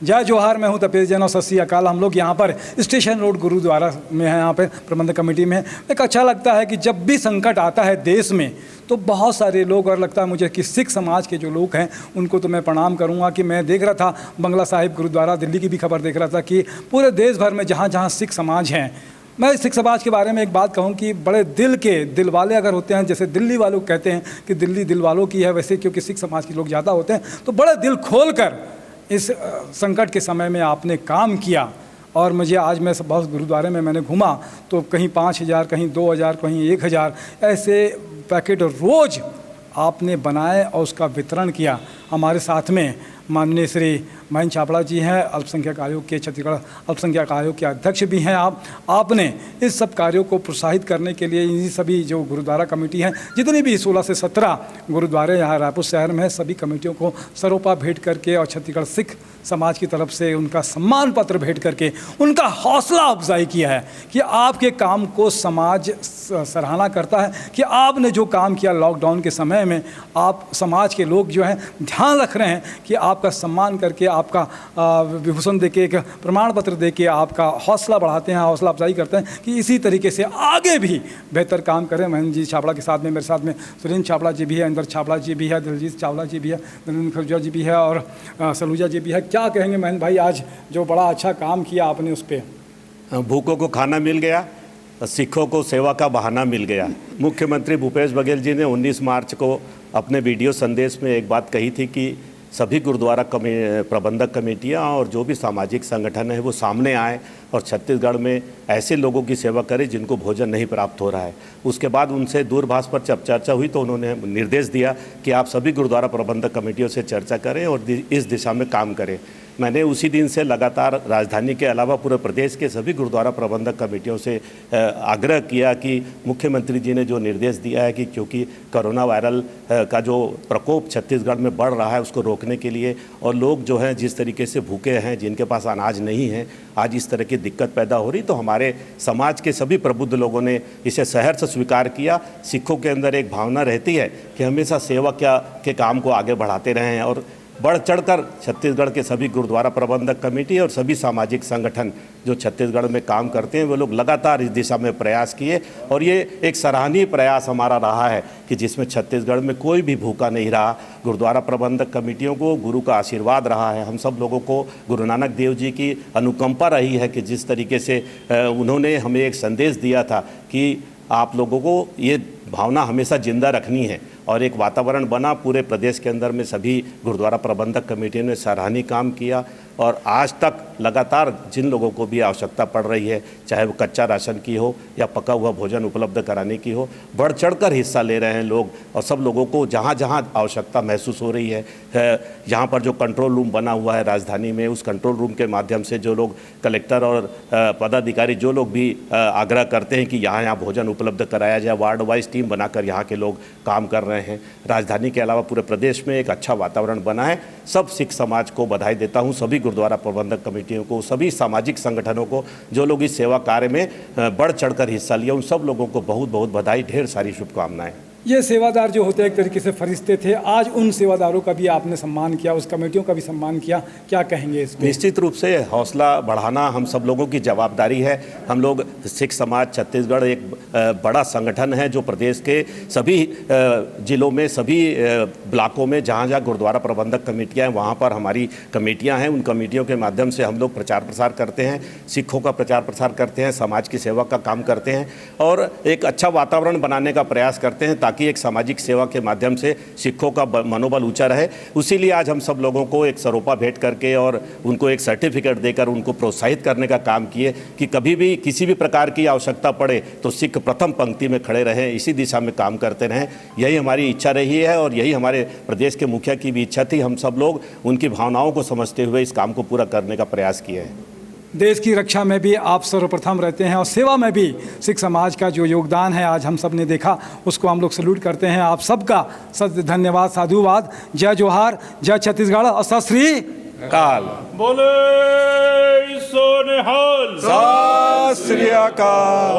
जय जोहार, मैं हूं तपेश जैन और सत श्री अकाल। हम लोग यहाँ पर स्टेशन रोड गुरुद्वारा में हैं, यहाँ पे प्रबंधक कमेटी में। एक अच्छा लगता है कि जब भी संकट आता है देश में तो बहुत सारे लोग, और लगता है मुझे कि सिख समाज के जो लोग हैं उनको तो मैं प्रणाम करूँगा कि मैं देख रहा था बंगला साहिब गुरुद्वारा दिल्ली की भी खबर देख रहा था कि पूरे देश भर में जहाँ जहाँ सिख समाज हैं, मैं सिख समाज के बारे में एक बात कहूँ कि बड़े दिल वाले अगर होते हैं, जैसे दिल्ली वालों कहते हैं कि दिल्ली दिल वालों की है, वैसे क्योंकि सिख समाज के लोग ज़्यादा होते हैं, तो बड़े दिल खोल कर इस संकट के समय में आपने काम किया। और मुझे आज मैं बहुत गुरुद्वारे में मैंने घूमा तो कहीं 5,000, कहीं 2,000, कहीं 1,000 ऐसे पैकेट रोज़ आपने बनाए और उसका वितरण किया। हमारे साथ में माननीय श्री महेंद्र छाबड़ा जी हैं, अल्पसंख्यक आयोग के, छत्तीसगढ़ अल्पसंख्यक आयोग के अध्यक्ष भी हैं। आपने इस सब कार्यों को प्रोत्साहित करने के लिए इन सभी जो गुरुद्वारा कमेटी हैं, जितनी भी 16 से 17 गुरुद्वारे यहाँ रायपुर शहर में है, सभी कमेटियों को सरोपा भेंट करके और छत्तीसगढ़ सिख समाज की तरफ से उनका सम्मान पत्र भेंट करके उनका हौसला अफजाई किया है कि आपके काम को समाज सराहना करता है कि आपने जो काम किया लॉकडाउन के समय में, आप समाज के लोग जो हैं ध्यान रख रहे हैं कि आपका सम्मान करके, आपका विभूषण देके, एक प्रमाण पत्र देके आपका हौसला बढ़ाते हैं, हौसला अफजाई करते हैं कि इसी तरीके से आगे भी बेहतर काम करें। महेंद्र जी छाबड़ा के साथ में मेरे साथ में सुरेंद्र छाबड़ा जी भी है, इंदर छाबड़ा जी भी है, दिलजीत चावला जी भी है, नरेंद्र खरजूआ जी भी है और सलूजा जी भी है। क्या कहेंगे महेंद्र भाई, आज जो बड़ा अच्छा काम किया आपने उस पर? भूखों को खाना मिल गया, सिखों को सेवा का बहाना मिल गया। मुख्यमंत्री भूपेश बघेल जी ने 19 मार्च को अपने वीडियो संदेश में एक बात कही थी कि सभी गुरुद्वारा प्रबंधक कमेटियां और जो भी सामाजिक संगठन है वो सामने आए और छत्तीसगढ़ में ऐसे लोगों की सेवा करें जिनको भोजन नहीं प्राप्त हो रहा है। उसके बाद उनसे दूरभाष पर जब चर्चा हुई तो उन्होंने निर्देश दिया कि आप सभी गुरुद्वारा प्रबंधक कमेटियों से चर्चा करें और इस दिशा में काम करें। मैंने उसी दिन से लगातार राजधानी के अलावा पूरे प्रदेश के सभी गुरुद्वारा प्रबंधक कमेटियों से आग्रह किया कि मुख्यमंत्री जी ने जो निर्देश दिया है कि क्योंकि कोरोना वायरल का जो प्रकोप छत्तीसगढ़ में बढ़ रहा है उसको रोकने के लिए, और लोग जो हैं जिस तरीके से भूखे हैं, जिनके पास अनाज नहीं है, आज इस तरह की दिक्कत पैदा हो रही, तो हमारे समाज के सभी प्रबुद्ध लोगों ने इसे सहर्ष स्वीकार किया। सिखों के अंदर एक भावना रहती है कि हमेशा सेवा के काम को आगे बढ़ाते रहें, और बढ़ चढ़कर छत्तीसगढ़ के सभी गुरुद्वारा प्रबंधक कमेटी और सभी सामाजिक संगठन जो छत्तीसगढ़ में काम करते हैं वो लोग लगातार इस दिशा में प्रयास किए, और ये एक सराहनीय प्रयास हमारा रहा है कि जिसमें छत्तीसगढ़ में कोई भी भूखा नहीं रहा। गुरुद्वारा प्रबंधक कमेटियों को गुरु का आशीर्वाद रहा है, हम सब लोगों को गुरु नानक देव जी की अनुकंपा रही है कि जिस तरीके से उन्होंने हमें एक संदेश दिया था कि आप लोगों को ये भावना हमेशा जिंदा रखनी है, और एक वातावरण बना पूरे प्रदेश के अंदर में। सभी गुरुद्वारा प्रबंधक कमेटियों ने सराहनीय काम किया, और आज तक लगातार जिन लोगों को भी आवश्यकता पड़ रही है, चाहे वो कच्चा राशन की हो या पका हुआ भोजन उपलब्ध कराने की हो, बढ़ चढ़कर हिस्सा ले रहे हैं लोग। और सब लोगों को जहाँ जहाँ आवश्यकता महसूस हो रही है, यहाँ पर जो कंट्रोल रूम बना हुआ है राजधानी में, उस कंट्रोल रूम के माध्यम से जो लोग, कलेक्टर और पदाधिकारी जो लोग भी आग्रह करते हैं कि यहाँ भोजन उपलब्ध कराया जाए, वार्ड वाइज टीम बनाकर यहाँ के लोग काम कर रहे हैं। राजधानी के अलावा पूरे प्रदेश में एक अच्छा वातावरण बना है। सब सिख समाज को बधाई देता हूँ, सभी गुरुद्वारा प्रबंधक कमेटियों को, सभी सामाजिक संगठनों को जो लोग इस सेवा कार्य में बढ़ चढ़कर हिस्सा लिया, उन सब लोगों को बहुत बहुत बधाई, ढेर सारी शुभकामनाएं। ये सेवादार जो होते हैं एक तरीके से फरिश्ते थे, आज उन सेवादारों का भी आपने सम्मान किया, उस कमेटियों का भी सम्मान किया, क्या कहेंगे इस पर? निश्चित रूप से हौसला बढ़ाना हम सब लोगों की जवाबदारी है। हम लोग सिख समाज छत्तीसगढ़ एक बड़ा संगठन है जो प्रदेश के सभी जिलों में, सभी ब्लॉकों में जहाँ जहाँ गुरुद्वारा प्रबंधक कमेटियाँ हैं वहाँ पर हमारी कमेटियाँ हैं। उन कमेटियों के माध्यम से हम लोग प्रचार प्रसार करते हैं, सिखों का प्रचार प्रसार करते हैं, समाज की सेवा का काम करते हैं, और एक अच्छा वातावरण बनाने का प्रयास करते हैं ताकि एक सामाजिक सेवा के माध्यम से सिखों का मनोबल ऊंचा रहे। उसीलिए आज हम सब लोगों को एक सरोपा भेंट करके और उनको एक सर्टिफिकेट देकर उनको प्रोत्साहित करने का काम किए कि कभी भी किसी भी प्रकार की आवश्यकता पड़े तो सिख प्रथम पंक्ति में खड़े रहें, इसी दिशा में काम करते रहें। यही हमारी इच्छा रही है और यही हमारे प्रदेश के मुखिया की भी इच्छा थी। हम सब लोग उनकी भावनाओं को समझते हुए इस काम को पूरा करने का प्रयास किए हैं। देश की रक्षा में भी आप सर्वप्रथम रहते हैं और सेवा में भी सिख समाज का जो योगदान है आज हम सब ने देखा, उसको हम लोग सैल्यूट करते हैं। आप सबका धन्यवाद, साधुवाद। जय जोहार, जय छत्तीसगढ़ और सत श्री अकाल। बोले सोनिहाल, सत श्री अकाल।